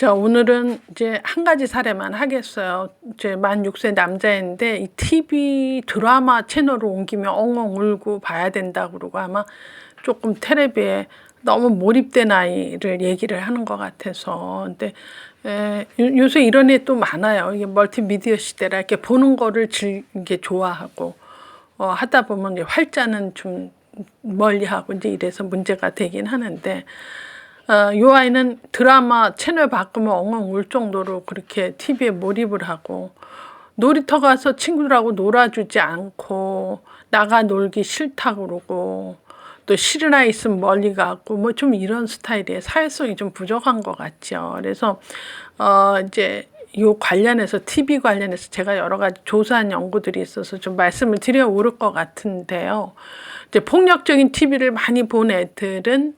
자, 오늘은 이제 한 가지 사례만 하겠어요. 이제 만 6세 남자인데 이 TV 드라마 채널을 옮기면 엉엉 울고 봐야 된다고 그러고 아마 조금 텔레비에 너무 몰입된 아이를 얘기를 하는 것 같아서. 근데 요새 이런 애 또 많아요. 이게 멀티미디어 시대라 이렇게 보는 거를 이게 좋아하고 하다 보면 이제 활자는 좀 멀리하고 이제 이래서 문제가 되긴 하는데, 요 아이는 드라마 채널 바꾸면 엉엉 울 정도로 그렇게 TV에 몰입을 하고, 놀이터 가서 친구들하고 놀아주지 않고 나가 놀기 싫다고 그러고, 또 싫은 아이 있으면 멀리 가고 뭐 좀 이런 스타일이에요. 사회성이 좀 부족한 것 같죠. 그래서 이제 요 관련해서 TV 관련해서 제가 여러 가지 조사한 연구들이 있어서 좀 말씀을 드려 올 것 같은데요. 이제 폭력적인 TV를 많이 본 애들은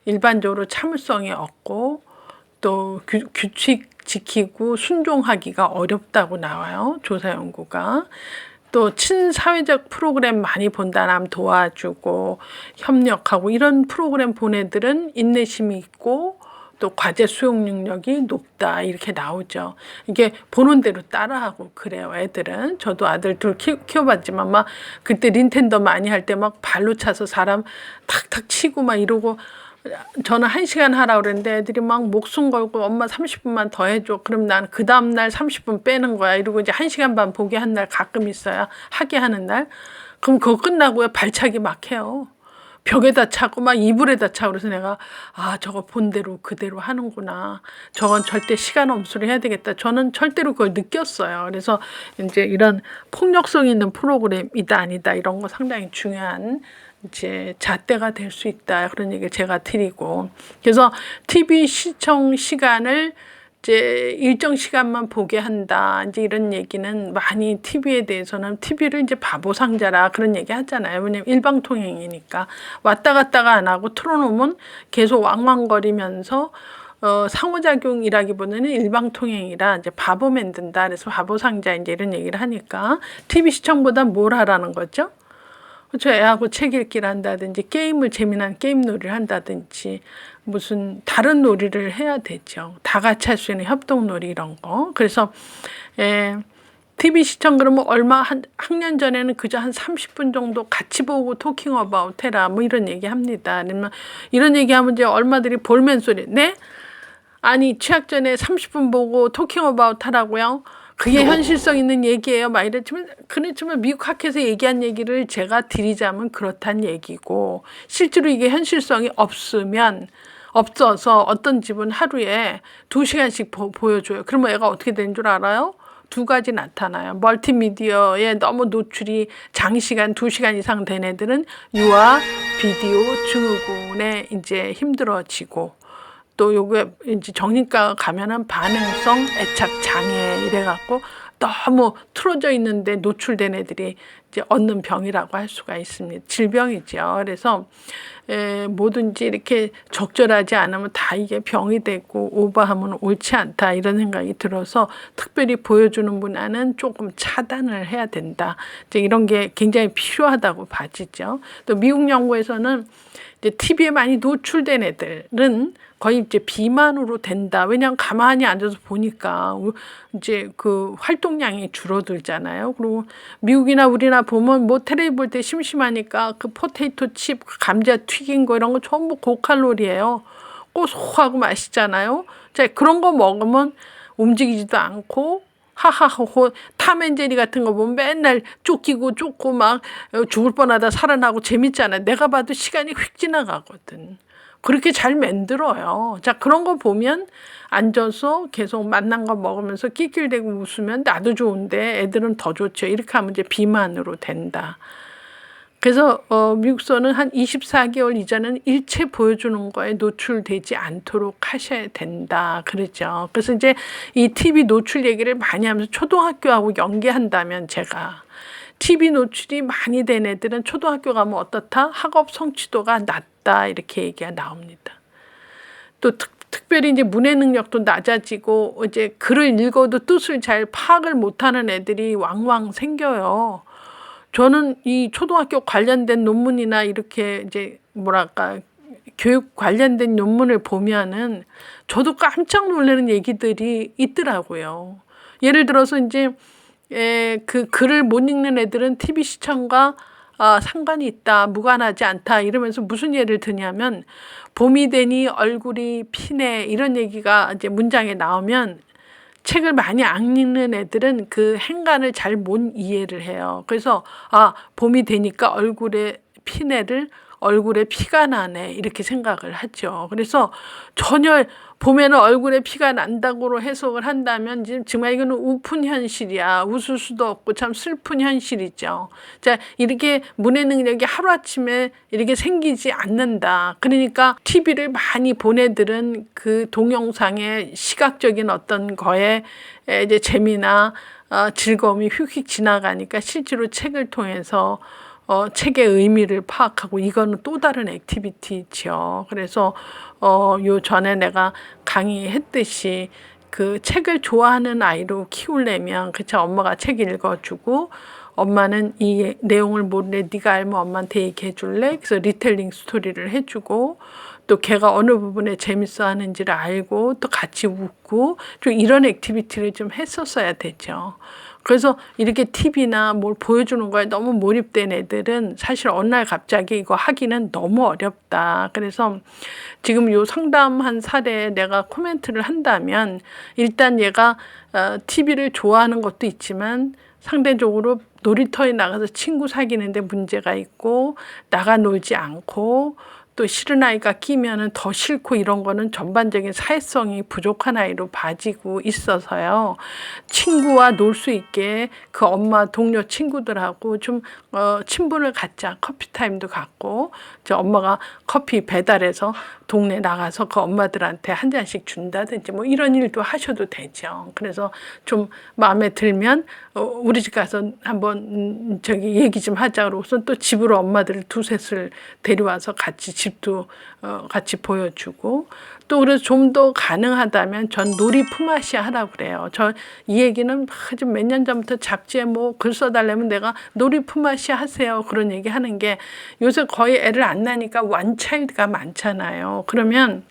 일반적으로 참을성이 없고 또 규칙 지키고 순종하기가 어렵다고 나와요. 조사 연구가. 또 친사회적 프로그램 많이 본다남 도와주고 협력하고 이런 프로그램 본 애들은 인내심이 있고 또 과제 수용 능력이 높다 이렇게 나오죠. 이게 보는 대로 따라하고 그래요. 애들은. 저도 아들 둘 키워봤지만 막 그때 닌텐도 많이 할 때 막 발로 차서 사람 탁탁 치고 막 이러고, 저는 1시간 하라고 그랬는데 애들이 막 목숨 걸고 엄마 30분만 더 해줘. 그럼 난 그 다음날 30분 빼는 거야. 이러고 이제 1시간 반 보게 한 날 가끔 있어야 하게 하는 날. 그럼 그거 끝나고 발차기 막 해요. 벽에다 차고 막 이불에다 차고. 그래서 내가 저거 본 대로 그대로 하는구나. 저건 절대 시간 엄수를 해야 되겠다. 저는 절대로 그걸 느꼈어요. 그래서 이제 이런 폭력성 있는 프로그램이다 아니다 이런 거 상당히 중요한 이제 잣대가 될 수 있다 그런 얘기를 제가 드리고, 그래서 TV 시청 시간을 이제 일정 시간만 보게 한다 이제 이런 얘기는 많이 TV에 대해서는 TV를 이제 바보 상자라 그런 얘기 하잖아요. 왜냐면 일방통행이니까 왔다 갔다가 안 하고 틀어놓으면 계속 왕왕거리면서 상호작용이라기보다는 일방통행이라 이제 바보 만든다. 그래서 바보 상자 이제 이런 얘기를 하니까 TV 시청보다 뭘 하라는 거죠? 그렇죠. 애하고 책 읽기를 한다든지 게임을 재미난 게임 놀이를 한다든지 무슨 다른 놀이를 해야 되죠. 다 같이 할 수 있는 협동놀이 이런 거. 그래서 TV 시청 그러면 한 학년 전에는 그저 한 30분 정도 같이 보고 토킹 어바웃 해라 뭐 이런 얘기 합니다. 아니면 이런 얘기하면 이제 얼마들이 볼멘 소리. 네? 아니 취학 전에 30분 보고 토킹 어바웃 하라고요? 그게 현실성 있는 얘기예요. 막 그렇지만 미국 학회에서 얘기한 얘기를 제가 드리자면 그렇단 얘기고, 실제로 이게 현실성이 없어서 어떤 집은 하루에 2시간씩 보여줘요. 그러면 애가 어떻게 되는 줄 알아요? 두 가지 나타나요. 멀티미디어에 너무 노출이 장시간 2시간 이상 된 애들은 유아 비디오 증후군에 이제 힘들어지고, 또 요게 이제 정신과 가면은 반응성 애착 장애 이래갖고 너무 틀어져 있는데 노출된 애들이 이제 얻는 병이라고 할 수가 있습니다. 질병이죠. 그래서 뭐든지 이렇게 적절하지 않으면 다 이게 병이 되고 오버하면 옳지 않다 이런 생각이 들어서 특별히 보여주는 문화는 조금 차단을 해야 된다. 이제 이런 게 굉장히 필요하다고 봐지죠. 또 미국 연구에서는 이제 TV에 많이 노출된 애들은 거의 이제 비만으로 된다. 왜냐하면 가만히 앉아서 보니까 이제 그 활동량이 줄어들잖아요. 그리고 미국이나 우리나 보면 뭐 텔레비 볼 때 심심하니까 그 포테이토 칩, 감자 튀긴 거 이런 거 전부 고칼로리예요. 고소하고 맛있잖아요. 자, 그런 거 먹으면 움직이지도 않고 하하호호 탐앤제리 같은 거 보면 맨날 쫓고 막 죽을 뻔하다 살아나고 재밌잖아요. 내가 봐도 시간이 휙 지나가거든. 그렇게 잘 만들어요. 자, 그런 거 보면 앉아서 계속 맛난 거 먹으면서 낄낄대고 웃으면 나도 좋은데 애들은 더 좋죠. 이렇게 하면 이제 비만으로 된다. 그래서 미국서는 한 24개월 이전에는 일체 보여주는 거에 노출되지 않도록 하셔야 된다 그러죠. 그래서 이제 이 TV 노출 얘기를 많이 하면서 초등학교하고 연계한다면, 제가 TV 노출이 많이 된 애들은 초등학교 가면 어떻다? 학업 성취도가 낮다 이렇게 얘기가 나옵니다. 또 특별히 이제 문해 능력도 낮아지고 이제 글을 읽어도 뜻을 잘 파악을 못하는 애들이 왕왕 생겨요. 저는 이 초등학교 관련된 논문이나 이렇게 이제 뭐랄까 교육 관련된 논문을 보면은 저도 깜짝 놀라는 얘기들이 있더라고요. 예를 들어서 이제 그 글을 못 읽는 애들은 TV 시청과 상관이 있다, 무관하지 않다 이러면서 무슨 예를 드냐면 봄이 되니 얼굴이 피네 이런 얘기가 이제 문장에 나오면 책을 많이 안 읽는 애들은 그 행간을 잘 못 이해를 해요. 그래서 봄이 되니까 얼굴에 피가 나네 이렇게 생각을 하죠. 그래서 전혀 봄에는 얼굴에 피가 난다고 해석을 한다면 정말 이거는 우픈 현실이야. 웃을 수도 없고 참 슬픈 현실이죠. 자, 이렇게 문해 능력이 하루아침에 이렇게 생기지 않는다. 그러니까 TV를 많이 본 애들은 그 동영상의 시각적인 어떤 거에 이제 재미나 즐거움이 휙휙 지나가니까 실제로 책을 통해서 책의 의미를 파악하고 이거는 또 다른 액티비티죠. 그래서 요 전에 내가 강의했듯이 그 책을 좋아하는 아이로 키우려면 그쵸, 엄마가 책 읽어주고 엄마는 이 내용을 모르네 네가 알면 엄마한테 얘기해 줄래? 그래서 리텔링 스토리를 해주고 또 걔가 어느 부분에 재밌어 하는지를 알고 또 같이 웃고 좀 이런 액티비티를 좀 했었어야 되죠. 그래서 이렇게 TV나 뭘 보여주는 거에 너무 몰입된 애들은 사실 어느 날 갑자기 이거 하기는 너무 어렵다. 그래서 지금 요 상담한 사례에 내가 코멘트를 한다면 일단 얘가 TV를 좋아하는 것도 있지만 상대적으로 놀이터에 나가서 친구 사귀는데 문제가 있고 나가 놀지 않고 또 싫은 아이가 끼면은 더 싫고 이런 거는 전반적인 사회성이 부족한 아이로 봐지고 있어서요. 친구와 놀 수 있게 그 엄마 동료 친구들하고 좀 친분을 갖자. 커피 타임도 갖고 저 엄마가 커피 배달해서 동네 나가서 그 엄마들한테 한 잔씩 준다든지 뭐 이런 일도 하셔도 되죠. 그래서 좀 마음에 들면 우리 집 가서 한번 저기 얘기 좀 하자 그러고서 또 집으로 엄마들을 두셋을 데려와서 같이 집도 같이 보여주고 또 그래서 좀 더 가능하다면 전 놀이 품앗이 하라고 그래요. 저 이 얘기는 좀 몇 년 전부터 잡지에 뭐 글 써달라면 내가 놀이 품앗이 하세요 그런 얘기 하는 게 요새 거의 애를 안 낳으니까 원차일드가 많잖아요. 그러면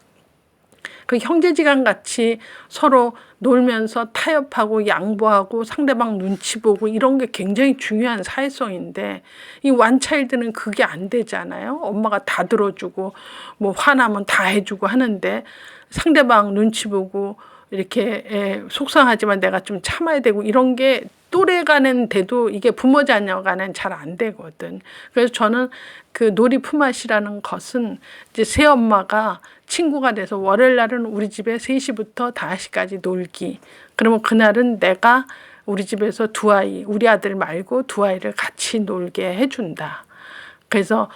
그 형제지간 같이 서로 놀면서 타협하고 양보하고 상대방 눈치 보고 이런 게 굉장히 중요한 사회성인데 이 원차일드는 그게 안 되잖아요. 엄마가 다 들어주고 뭐 화나면 다 해주고 하는데 상대방 눈치 보고 이렇게 속상하지만 내가 좀 참아야 되고 이런 게 또래 간엔 돼도 이게 부모 자녀 간엔 잘 안 되거든. 그래서 저는 그 놀이 품앗이라는 것은 이제 새엄마가 친구가 돼서 월요일 날은 우리 집에 3시부터 5시까지 놀기. 그러면 그날은 내가 우리 집에서 우리 아들 말고 두 아이를 같이 놀게 해준다. 그래서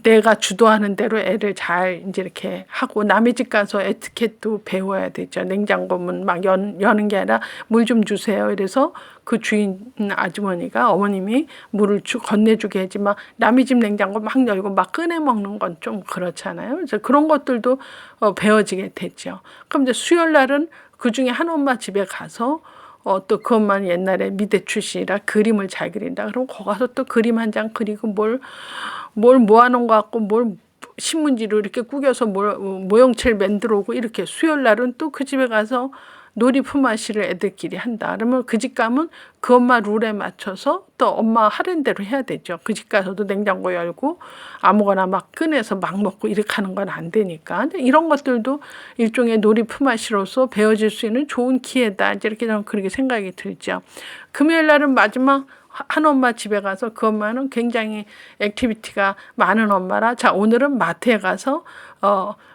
내가 주도하는 대로 애를 잘 이제 이렇게 하고 남의 집 가서 에티켓도 배워야 되죠. 냉장고 문 막 여는 게 아니라 물 좀 주세요. 이래서 그 주인 아주머니가 어머님이 물을 건네주게 하지 막 남의 집 냉장고 막 열고 막 꺼내 먹는 건 좀 그렇잖아요. 그래서 그런 것들도 배워지게 됐죠. 그럼 이제 수요일 날은 그 중에 한 엄마 집에 가서 또 그 엄마는 옛날에 미대 출신이라 그림을 잘 그린다. 그럼 거기 가서 또 그림 한 장 그리고 뭘 모아놓은 것 같고 뭘 신문지로 이렇게 구겨서 모형체를 만들어 오고 이렇게 수요일 날은 또 그 집에 가서 놀이 품앗이를 애들끼리 한다. 그러면 그 집 가면 그 엄마 룰에 맞춰서 또 엄마 하는 대로 해야 되죠. 그 집 가서도 냉장고 열고 아무거나 막 꺼내서 막 먹고 이렇게 하는 건 안 되니까. 근데 이런 것들도 일종의 놀이 품앗이로서 배워질 수 있는 좋은 기회다. 이렇게 저는 그렇게 생각이 들죠. 금요일 날은 마지막 한 엄마 집에 가서 그 엄마는 굉장히 액티비티가 많은 엄마라 자 오늘은 마트에 가서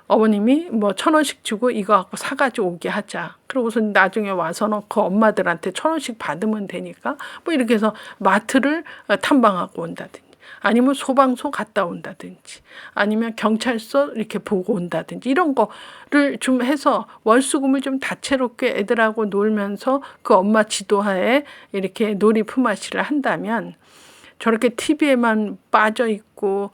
어머님이 뭐 1,000원씩 주고 이거 갖고 사가지고 오게 하자. 그러고서 나중에 와서는 그 엄마들한테 1,000원씩 받으면 되니까 뭐 이렇게 해서 마트를 탐방하고 온다든지 아니면 소방서 갔다 온다든지 아니면 경찰서 이렇게 보고 온다든지 이런 거를 좀 해서 월수금을 좀 다채롭게 애들하고 놀면서 그 엄마 지도하에 이렇게 놀이 품앗이를 한다면 저렇게 TV에만 빠져 있고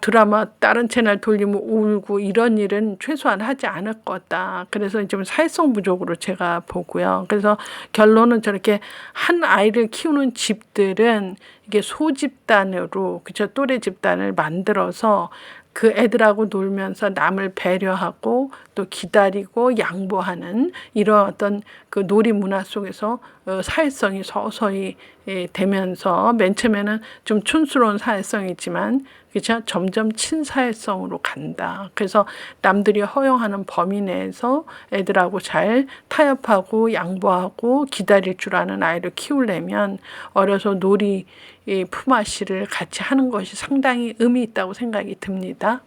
드라마 다른 채널 돌리면 울고 이런 일은 최소한 하지 않을 거다. 그래서 좀 사회성 부족으로 제가 보고요. 그래서 결론은 저렇게 한 아이를 키우는 집들은 이게 소집단으로 그쵸 또래 집단을 만들어서 그 애들하고 놀면서 남을 배려하고 또 기다리고 양보하는 이런 어떤 그 놀이 문화 속에서 사회성이 서서히 되면서 맨 처음에는 좀 촌스러운 사회성이지만 그렇죠? 점점 친사회성으로 간다. 그래서 남들이 허용하는 범위 내에서 애들하고 잘 타협하고 양보하고 기다릴 줄 아는 아이를 키우려면 어려서 놀이 품앗이를 같이 하는 것이 상당히 의미 있다고 생각이 듭니다.